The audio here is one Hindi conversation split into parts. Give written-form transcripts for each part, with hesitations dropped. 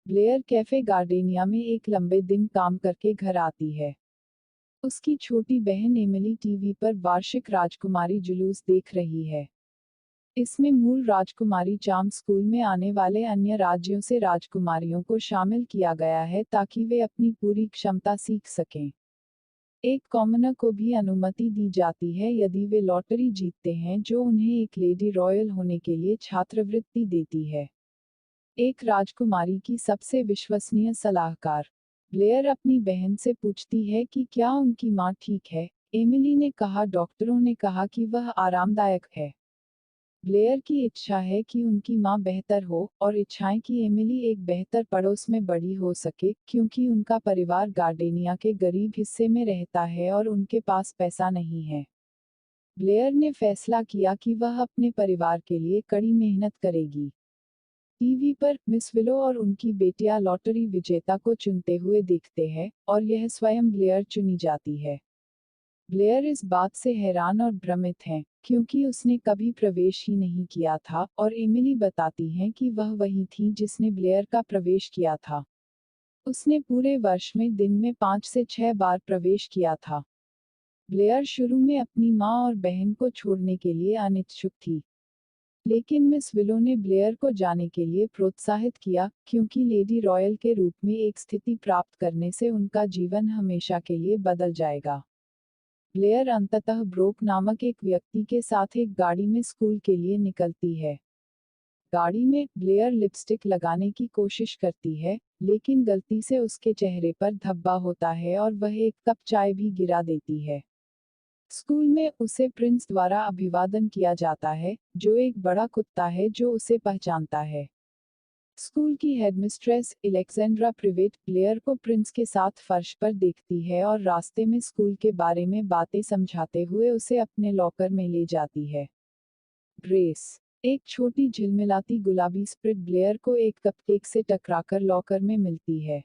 ब्लेयर कैफे गार्डेनिया में एक लंबे दिन काम करके घर आती है। उसकी छोटी बहन एमिली टीवी पर वार्षिक राजकुमारी जुलूस देख रही है। इसमें मूल राजकुमारी चार्म स्कूल में आने वाले अन्य राज्यों से राजकुमारियों को शामिल किया गया है ताकि वे अपनी पूरी क्षमता सीख सकें। एक कॉमनर को भी अनुमति दी जाती है यदि वे लॉटरी जीतते हैं जो उन्हें एक लेडी रॉयल होने के लिए छात्रवृत्ति देती है। एक राजकुमारी की सबसे विश्वसनीय सलाहकार। ब्लेयर अपनी बहन से पूछती है कि क्या उनकी माँ ठीक है। एमिली ने कहा डॉक्टरों ने कहा कि वह आरामदायक है। ब्लेयर की इच्छा है कि उनकी माँ बेहतर हो और इच्छाएं कि एमिली एक बेहतर पड़ोस में बड़ी हो सके क्योंकि उनका परिवार गार्डेनिया के गरीब हिस्से में रहता है और उनके पास पैसा नहीं है। ब्लेयर ने फैसला किया कि वह अपने परिवार के लिए कड़ी मेहनत करेगी। टीवी पर मिस विलो और उनकी बेटियां लॉटरी विजेता को चुनते हुए दिखते हैं और यह स्वयं ब्लेयर चुनी जाती है। ब्लेयर इस बात से हैरान और भ्रमित हैं क्योंकि उसने कभी प्रवेश ही नहीं किया था और एमिली बताती हैं कि वह वही थी जिसने ब्लेयर का प्रवेश किया था। उसने पूरे वर्ष में दिन में 5 से 6 बार प्रवेश किया था। ब्लेयर शुरू में अपनी माँ और बहन को छोड़ने के लिए अनिच्छुक थी, लेकिन मिस विलो ने ब्लेयर को जाने के लिए प्रोत्साहित किया क्योंकि लेडी रॉयल के रूप में एक स्थिति प्राप्त करने से उनका जीवन हमेशा के लिए बदल जाएगा। ब्लेयर अंततः ब्रोक नामक एक व्यक्ति के साथ एक गाड़ी में स्कूल के लिए निकलती है। गाड़ी में ब्लेयर लिपस्टिक लगाने की कोशिश करती है, लेकिन गलती से उसके चेहरे पर धब्बा होता है और वह एक कप चाय भी गिरा देती है। स्कूल में उसे प्रिंस द्वारा अभिवादन किया जाता है, जो एक बड़ा कुत्ता है जो उसे पहचानता है। स्कूल की हेडमिस्ट्रेस एलेक्जेंड्रा प्रिवेट ब्लेयर को प्रिंस के साथ फर्श पर देखती है और रास्ते में स्कूल के बारे में बातें समझाते हुए उसे अपने लॉकर में ले जाती है। ग्रेस, एक छोटी झिलमिलाती गुलाबी स्प्रिट ब्लेयर को एक कपकेक से टकराकर लॉकर में मिलती है।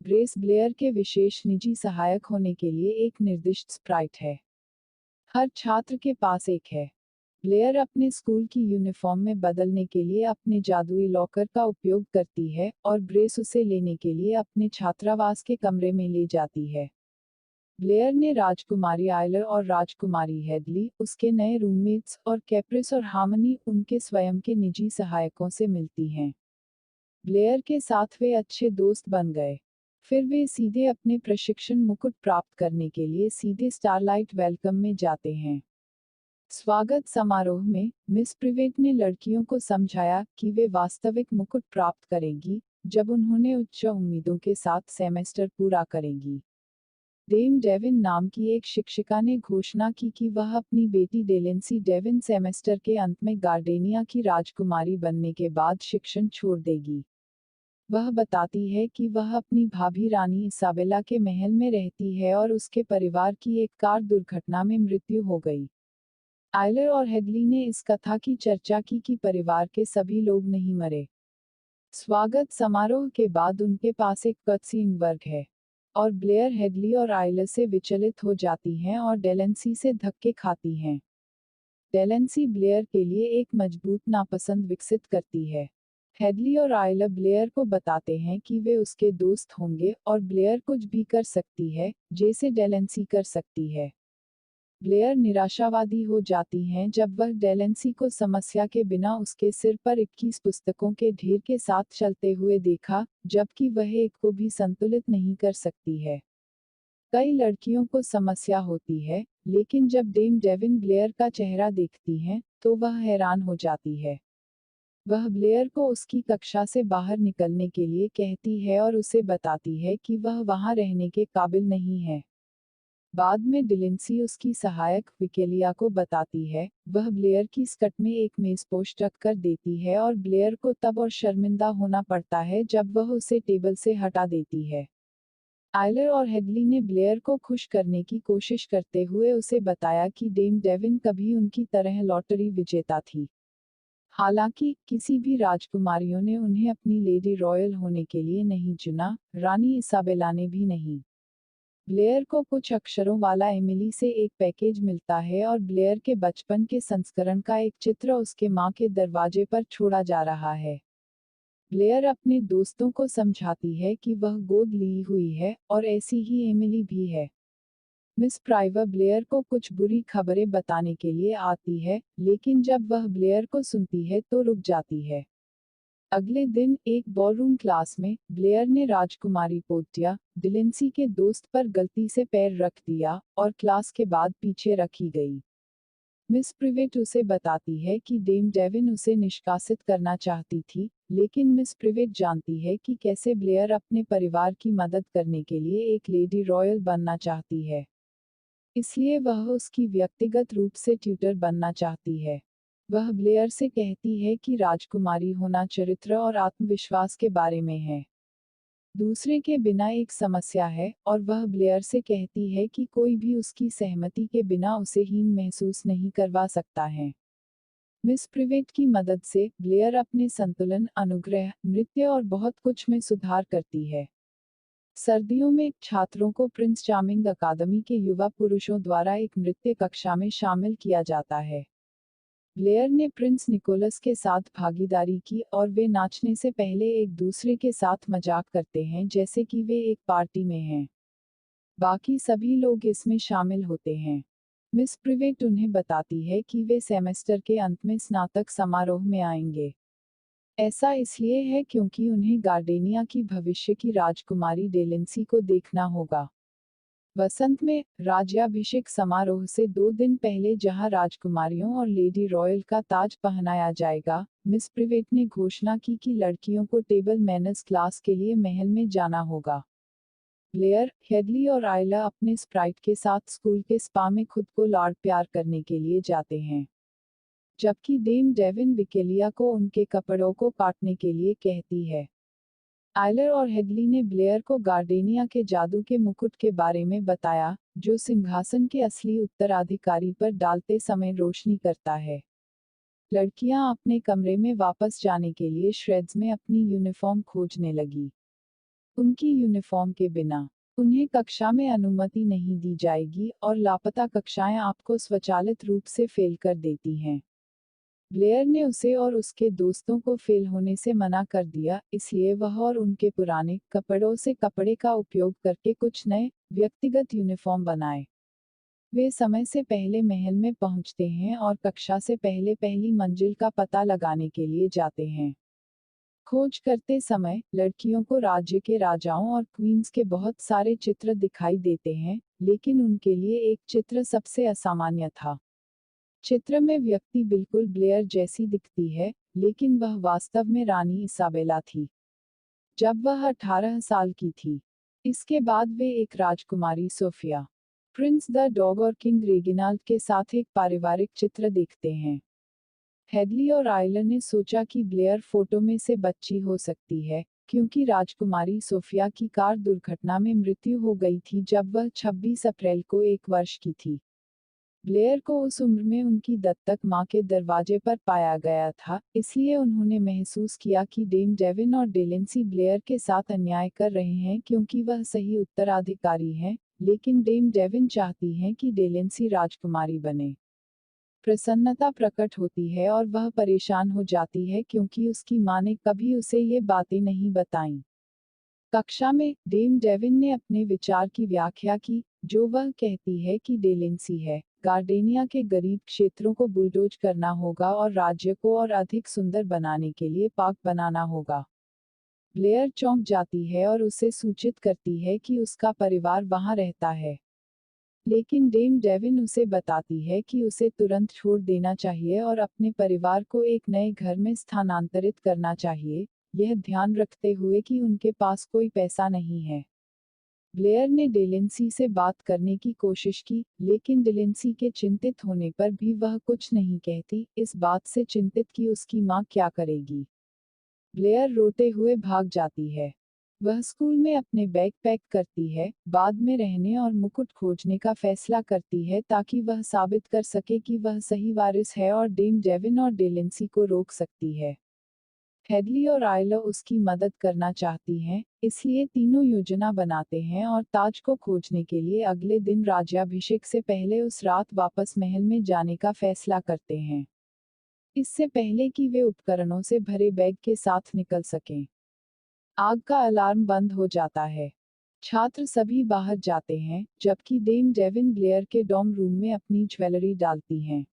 ग्रेस ब्लेयर के विशेष निजी सहायक होने के लिए एक निर्दिष्ट स्प्राइट है। हर छात्र के पास एक है। ब्लेयर अपने स्कूल की यूनिफॉर्म में बदलने के लिए अपने जादुई लॉकर का उपयोग करती है और ग्रेस उसे लेने के लिए अपने छात्रावास के कमरे में ले जाती है। ब्लेयर ने राजकुमारी आयलर और राजकुमारी हेडली, उसके नए रूममेट्स और कैप्रिस और हार्मनी उनके स्वयं के निजी सहायकों से मिलती हैं। ब्लेयर के साथ वे अच्छे दोस्त बन गए। फिर वे सीधे अपने प्रशिक्षण मुकुट प्राप्त करने के लिए सीधे स्टारलाइट वेलकम में जाते हैं। स्वागत समारोह में मिस प्रिवेट ने लड़कियों को समझाया कि वे वास्तविक मुकुट प्राप्त करेंगी जब उन्होंने उच्च उम्मीदों के साथ सेमेस्टर पूरा करेंगी। डेम डेविन नाम की एक शिक्षिका ने घोषणा की कि वह अपनी बेटी डेलेंसी डेविन सेमेस्टर के अंत में गार्डेनिया की राजकुमारी बनने के बाद शिक्षण छोड़ देगी। वह बताती है कि वह अपनी भाभी रानी इसाबेला के महल में रहती है और उसके परिवार की एक कार दुर्घटना में मृत्यु हो गई। आयलर और हेडली ने इस कथा की चर्चा की कि परिवार के सभी लोग नहीं मरे। स्वागत समारोह के बाद उनके पास एक कटसीन वर्ग है और ब्लेयर हेडली और आयलर से विचलित हो जाती हैं और डेलेंसी से धक्के खाती हैं। डेलेंसी ब्लेयर के लिए एक मजबूत नापसंद विकसित करती है। हेडली और आयलर ब्लेयर को बताते हैं कि वे उसके दोस्त होंगे और ब्लेयर कुछ भी कर सकती है, जैसे डेलेंसी कर सकती है। ब्लेयर निराशावादी हो जाती हैं जब वह डेलेंसी को समस्या के बिना उसके सिर पर 21 पुस्तकों के ढेर के साथ चलते हुए देखा, जबकि वह एक को भी संतुलित नहीं कर सकती है। कई लड़कियों को समस्या होती है, लेकिन जब डेम डेविन ब्लेयर का चेहरा देखती हैं, तो वह हैरान हो जाती है। वह ब्लेयर को उसकी कक्षा से बाहर निकलने के लिए कहती है और उसे बताती है कि वह वहां रहने के काबिल नहीं है। बाद में डिलिंसी उसकी सहायक विकेलिया को बताती है, वह ब्लेयर की स्कर्ट में एक मेजपोश रख कर देती है और ब्लेयर को तब और शर्मिंदा होना पड़ता है जब वह उसे टेबल से हटा देती है। आयलर और हेडली ने ब्लेयर को खुश करने की कोशिश करते हुए उसे बताया कि डेम डेविन कभी उनकी तरह लॉटरी विजेता थी। हालांकि किसी भी राजकुमारियों ने उन्हें अपनी लेडी रॉयल होने के लिए नहीं चुना, रानी इसाबेला ने भी नहीं। ब्लेयर को कुछ अक्षरों वाला एमिली से एक पैकेज मिलता है और ब्लेयर के बचपन के संस्करण का एक चित्र उसके मां के दरवाजे पर छोड़ा जा रहा है। ब्लेयर अपने दोस्तों को समझाती है कि वह गोद ली हुई है और ऐसी ही एमिली भी है। मिस प्राइवर ब्लेयर को कुछ बुरी खबरें बताने के लिए आती है, लेकिन जब वह ब्लेयर को सुनती है तो रुक जाती है। अगले दिन एक बॉलरूम क्लास में ब्लेयर ने राजकुमारी पोर्टिया, डिलेंसी के दोस्त पर गलती से पैर रख दिया और क्लास के बाद पीछे रखी गई। मिस प्रिवेट उसे बताती है कि डेम डेविन उसे निष्कासित करना चाहती थी, लेकिन मिस प्रिवेट जानती है कि कैसे ब्लेयर अपने परिवार की मदद करने के लिए एक लेडी रॉयल बनना चाहती है। इसलिए वह उसकी व्यक्तिगत रूप से ट्यूटर बनना चाहती है। वह ब्लेयर से कहती है कि राजकुमारी होना चरित्र और आत्मविश्वास के बारे में है, दूसरे के बिना एक समस्या है, और वह ब्लेयर से कहती है कि कोई भी उसकी सहमति के बिना उसे हीन महसूस नहीं करवा सकता है। मिस प्रिवेट की मदद से ब्लेयर अपने संतुलन, अनुग्रह, नृत्य और बहुत कुछ में सुधार करती है। सर्दियों में छात्रों को प्रिंस चार्मिंग अकादमी के युवा पुरुषों द्वारा एक नृत्य कक्षा में शामिल किया जाता है। ब्लेयर ने प्रिंस निकोलस के साथ भागीदारी की और वे नाचने से पहले एक दूसरे के साथ मजाक करते हैं जैसे कि वे एक पार्टी में हैं। बाकी सभी लोग इसमें शामिल होते हैं। मिस प्रिवेट उन्हें बताती है कि वे सेमेस्टर के अंत में स्नातक समारोह में आएंगे। ऐसा इसलिए है क्योंकि उन्हें गार्डेनिया की भविष्य की राजकुमारी डेलेंसी को देखना होगा। वसंत में राज्याभिषेक समारोह से 2 दिन पहले जहां राजकुमारियों और लेडी रॉयल का ताज पहनाया जाएगा, मिस प्रिवेट ने घोषणा की कि लड़कियों को टेबल मैनर्स क्लास के लिए महल में जाना होगा। ब्लेयर, हेडली और आयला अपने स्प्राइट के साथ स्कूल के स्पा में खुद को लाड़ प्यार करने के लिए जाते हैं, जबकि डेम डेविन विकेलिया को उनके कपड़ों को काटने के लिए कहती है। आयलर और हेडली ने ब्लेयर को गार्डेनिया के जादू के मुकुट के बारे में बताया, जो सिंहासन के असली उत्तराधिकारी पर डालते समय रोशनी करता है। लड़कियां अपने कमरे में वापस जाने के लिए श्रेड्स में अपनी यूनिफॉर्म खोजने लगी। उनकी यूनिफॉर्म के बिना उन्हें कक्षा में अनुमति नहीं दी जाएगी और लापता कक्षाएं आपको स्वचालित रूप से फेल कर देती हैं। ब्लेयर ने उसे और उसके दोस्तों को फेल होने से मना कर दिया, इसलिए वह और उनके पुराने कपड़ों से कपड़े का उपयोग करके कुछ नए व्यक्तिगत यूनिफॉर्म बनाए। वे समय से पहले महल में पहुंचते हैं और कक्षा से पहले पहली मंजिल का पता लगाने के लिए जाते हैं। खोज करते समय लड़कियों को राज्य के राजाओं और क्वींस के बहुत सारे चित्र दिखाई देते हैं, लेकिन उनके लिए एक चित्र सबसे असामान्य था। चित्र में व्यक्ति बिल्कुल ब्लेयर जैसी दिखती है, लेकिन वह वास्तव में रानी इसाबेला थी, जब वह 18 साल की थी। इसके बाद वे एक राजकुमारी सोफिया, प्रिंस द डॉग और किंग रेगिनाल्ड के साथ एक पारिवारिक चित्र देखते हैं। हेडली और आयलर ने सोचा कि ब्लेयर फोटो में से बच्ची हो सकती है, क्योंकि राजकुमारी सोफिया की कार दुर्घटना में मृत्यु हो गई थी जब वह 26 अप्रैल को 1 वर्ष की थी। ब्लेयर को उस उम्र में उनकी दत्तक मां के दरवाजे पर पाया गया था, इसलिए उन्होंने महसूस किया कि डेम डेविन और डेलेंसी ब्लेयर के साथ अन्याय कर रहे हैं क्योंकि वह सही उत्तराधिकारी हैं, लेकिन डेम डेविन चाहती हैं कि डेलेंसी राजकुमारी बने। प्रसन्नता प्रकट होती है और वह परेशान हो जाती है क्योंकि उसकी मां ने कभी उसे ये बातें नहीं बताईं। कक्षा में डेम डेविन ने अपने विचार की व्याख्या की, जो वह कहती है कि डेलेंसी है, गार्डेनिया के गरीब क्षेत्रों को बुलडोज करना होगा और राज्य को और अधिक सुंदर बनाने के लिए पार्क बनाना होगा। ब्लेयर चौंक जाती है और उसे सूचित करती है कि उसका परिवार वहां रहता है, लेकिन डेम डेविन उसे बताती है कि उसे तुरंत छोड़ देना चाहिए और अपने परिवार को एक नए घर में स्थानांतरित करना चाहिए, यह ध्यान रखते हुए कि उनके पास कोई पैसा नहीं है। ब्लेयर ने डेलेंसी से बात करने की कोशिश की, लेकिन डेलेंसी के चिंतित होने पर भी वह कुछ नहीं कहती, इस बात से चिंतित कि उसकी मां क्या करेगी। ब्लेयर रोते हुए भाग जाती है। वह स्कूल में अपने बैग पैक करती है, बाद में रहने और मुकुट खोजने का फैसला करती है ताकि वह साबित कर सके कि वह सही वारिस है और डेम डेविन और डेलेंसी को रोक सकती है। हेडली और आयला उसकी मदद करना चाहती हैं, इसलिए तीनों योजना बनाते हैं और ताज को खोजने के लिए अगले दिन राज्याभिषेक से पहले उस रात वापस महल में जाने का फैसला करते हैं, इससे पहले कि वे उपकरणों से भरे बैग के साथ निकल सकें। आग का अलार्म बंद हो जाता है। छात्र सभी बाहर जाते हैं, जबकि डेम डेविन ब्लेयर के डॉर्म रूम में अपनी ज्वेलरी डालती हैं।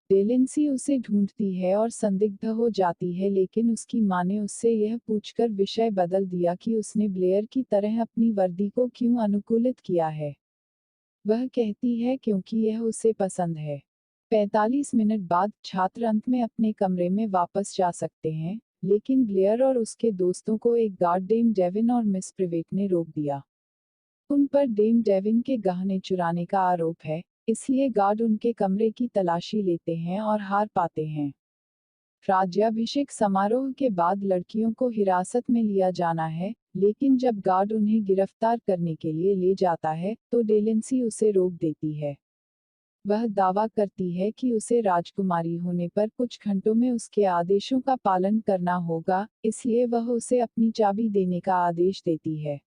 डेलेंसी उसे ढूंढती है और संदिग्ध हो जाती है, लेकिन उसकी मां ने उससे यह पूछकर विषय बदल दिया कि उसने ब्लेयर की तरह अपनी वर्दी को क्यों अनुकूलित किया है। वह कहती है क्योंकि यह उसे पसंद है। 45 मिनट बाद छात्र अंत में अपने कमरे में वापस जा सकते हैं, लेकिन ब्लेयर और उसके दोस्तों को एक गार्ड डेम डेविन और मिस प्रिवेट ने रोक दिया। उन पर डेम डेविन के गहने चुराने का आरोप है, इसलिए गार्ड उनके कमरे की तलाशी लेते हैं और हार पाते हैं। राज्याभिषेक समारोह के बाद लड़कियों को हिरासत में लिया जाना है, लेकिन जब गार्ड उन्हें गिरफ्तार करने के लिए ले जाता है, तो डेलेंसी उसे रोक देती है। वह दावा करती है कि उसे राजकुमारी होने पर कुछ घंटों में उसके आदेशों का पालन करना होगा, इसलिए वह उसे अपनी चाबी देने का आदेश देती है।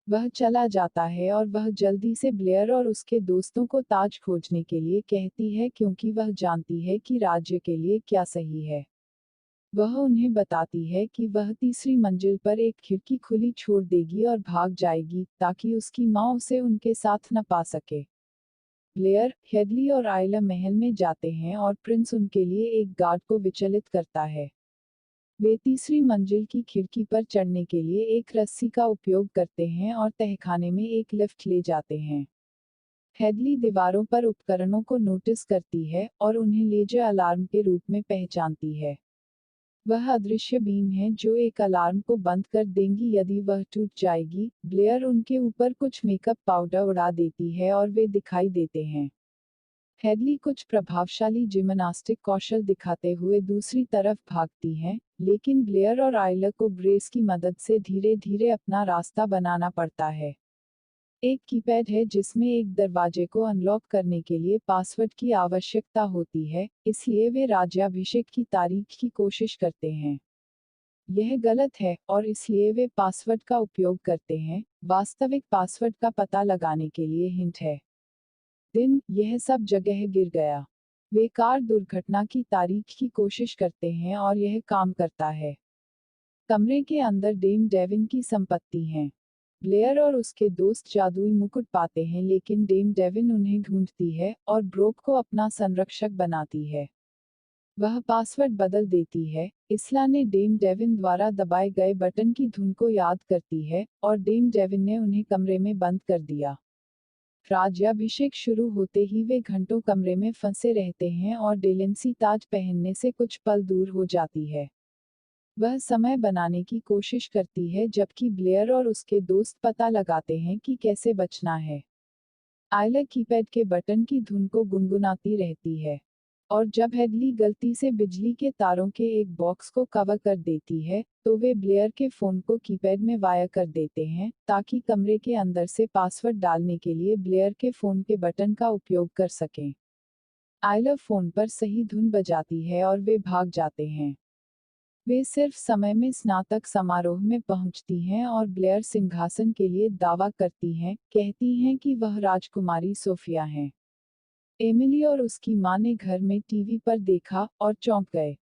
वह चला जाता है और वह जल्दी से ब्लेयर और उसके दोस्तों को ताज खोजने के लिए कहती है, क्योंकि वह जानती है कि राज्य के लिए क्या सही है। वह उन्हें बताती है कि वह तीसरी मंजिल पर एक खिड़की खुली छोड़ देगी और भाग जाएगी, ताकि उसकी माँ उसे उनके साथ न पा सके। ब्लेयर, हेडली और आइला महल में जाते हैं और प्रिंस उनके लिए एक गार्ड को विचलित करता है। वे तीसरी मंजिल की खिड़की पर चढ़ने के लिए एक रस्सी का उपयोग करते हैं और तहखाने में एक लिफ्ट ले जाते हैं। हेडली दीवारों पर उपकरणों को नोटिस करती है और उन्हें लेजर अलार्म के रूप में पहचानती है। वह अदृश्य बीम है जो एक अलार्म को बंद कर देंगी यदि वह टूट जाएगी। ब्लेयर उनके ऊपर कुछ मेकअप पाउडर उड़ा देती है और वे दिखाई देते हैं। हेडली कुछ प्रभावशाली जिम्नास्टिक कौशल दिखाते हुए दूसरी तरफ भागती हैं, लेकिन ब्लेयर और आइलर को ब्रेस की मदद से धीरे धीरे अपना रास्ता बनाना पड़ता है। एक कीपैड है जिसमें एक दरवाजे को अनलॉक करने के लिए पासवर्ड की आवश्यकता होती है, इसलिए वे राज्याभिषेक की तारीख की कोशिश करते हैं। यह गलत है, और इसलिए वे पासवर्ड का उपयोग करते हैं। वास्तविक पासवर्ड का पता लगाने के लिए हिंट है। दिन, यह सब जगह गिर गया। वे कार दुर्घटना की तारीख की कोशिश करते हैं और यह काम करता है। कमरे के अंदर डेम डेविन की संपत्ति हैं। ब्लेयर और उसके दोस्त जादुई मुकुट पाते हैं, लेकिन डेम डेविन उन्हें ढूंढती है और ब्रोक को अपना संरक्षक बनाती है। वह पासवर्ड बदल देती है। इसला ने डेम डेविन द्वारा दबाए गए बटन की धुन को याद करती है, और डेम डेविन ने उन्हें कमरे में बंद कर दिया। राज्याभिषेक शुरू होते ही वे घंटों कमरे में फंसे रहते हैं और डेलेंसी ताज पहनने से कुछ पल दूर हो जाती है। वह समय बनाने की कोशिश करती है, जबकि ब्लेयर और उसके दोस्त पता लगाते हैं कि कैसे बचना है। आइला कीपैड के बटन की धुन को गुनगुनाती रहती है। और जब हेडली गलती से बिजली के तारों के एक बॉक्स को कवर कर देती है, तो वे ब्लेयर के फोन को कीपैड में वायर कर देते हैं, ताकि कमरे के अंदर से पासवर्ड डालने के लिए ब्लेयर के फोन के बटन का उपयोग कर सकें। आइला फोन पर सही धुन बजाती है और वे भाग जाते हैं। वे सिर्फ समय में स्नातक समारोह में पहुंचती हैं और ब्लेयर सिंहासन के लिए दावा करती हैं, कहती हैं कि वह राजकुमारी सोफिया हैं। एमिली और उसकी मां ने घर में टीवी पर देखा और चौंक गए।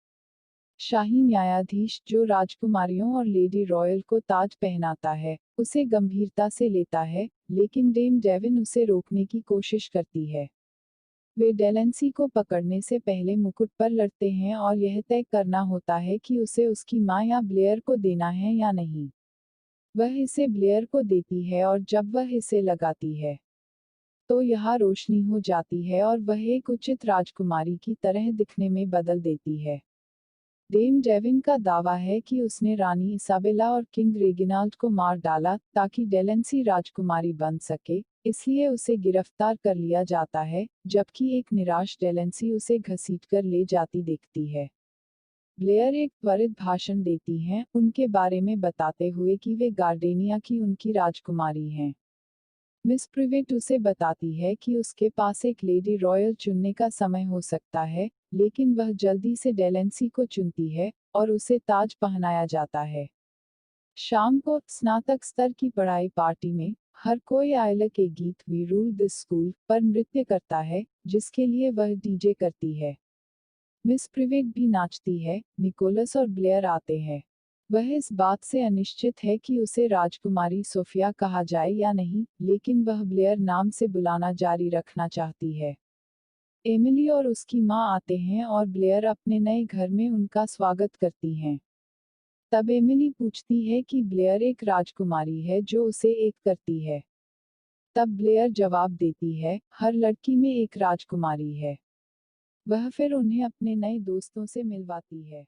शाही न्यायाधीश, जो राजकुमारियों और लेडी रॉयल को ताज पहनाता है, उसे गंभीरता से लेता है, लेकिन डेम डेविन उसे रोकने की कोशिश करती है। वे डेलेंसी को पकड़ने से पहले मुकुट पर लड़ते हैं और यह तय करना होता है कि उसे उसकी मां या ब्लेयर को देना है या नहीं। वह इसे ब्लेयर को देती है और जब वह इसे लगाती है, तो यहाँ रोशनी हो जाती है और वह एक उचित राजकुमारी की तरह दिखने में बदल देती है। डेम डेविन का दावा है कि उसने रानी इसाबेला और किंग रेगिनाल्ड को मार डाला, ताकि डेलेंसी राजकुमारी बन सके, इसलिए उसे गिरफ्तार कर लिया जाता है, जबकि एक निराश डेलेंसी उसे घसीटकर ले जाती दिखती है। ब्लेयर एक त्वरित भाषण देती हैं, उनके बारे में बताते हुए कि वे गार्डेनिया की उनकी राजकुमारी हैं। मिस प्रिवेट उसे बताती है कि उसके पास एक लेडी रॉयल चुनने का समय हो सकता है, लेकिन वह जल्दी से डेलेंसी को चुनती है, और उसे ताज पहनाया जाता है। शाम को स्नातक स्तर की पढ़ाई पार्टी में हर कोई आइला के गीत वी रूल दिस स्कूल पर नृत्य करता है, जिसके लिए वह डीजे करती है। मिस प्रिवेट भी नाचती है। निकोलस और ब्लेयर आते हैं। वह इस बात से अनिश्चित है कि उसे राजकुमारी सोफिया कहा जाए या नहीं, लेकिन वह ब्लेयर नाम से बुलाना जारी रखना चाहती है। एमिली और उसकी माँ आते हैं और ब्लेयर अपने नए घर में उनका स्वागत करती हैं। तब एमिली पूछती है कि ब्लेयर एक राजकुमारी है जो उसे एक करती है। तब ब्लेयर जवाब देती है, हर लड़की में एक राजकुमारी है। वह फिर उन्हें अपने नए दोस्तों से मिलवाती है।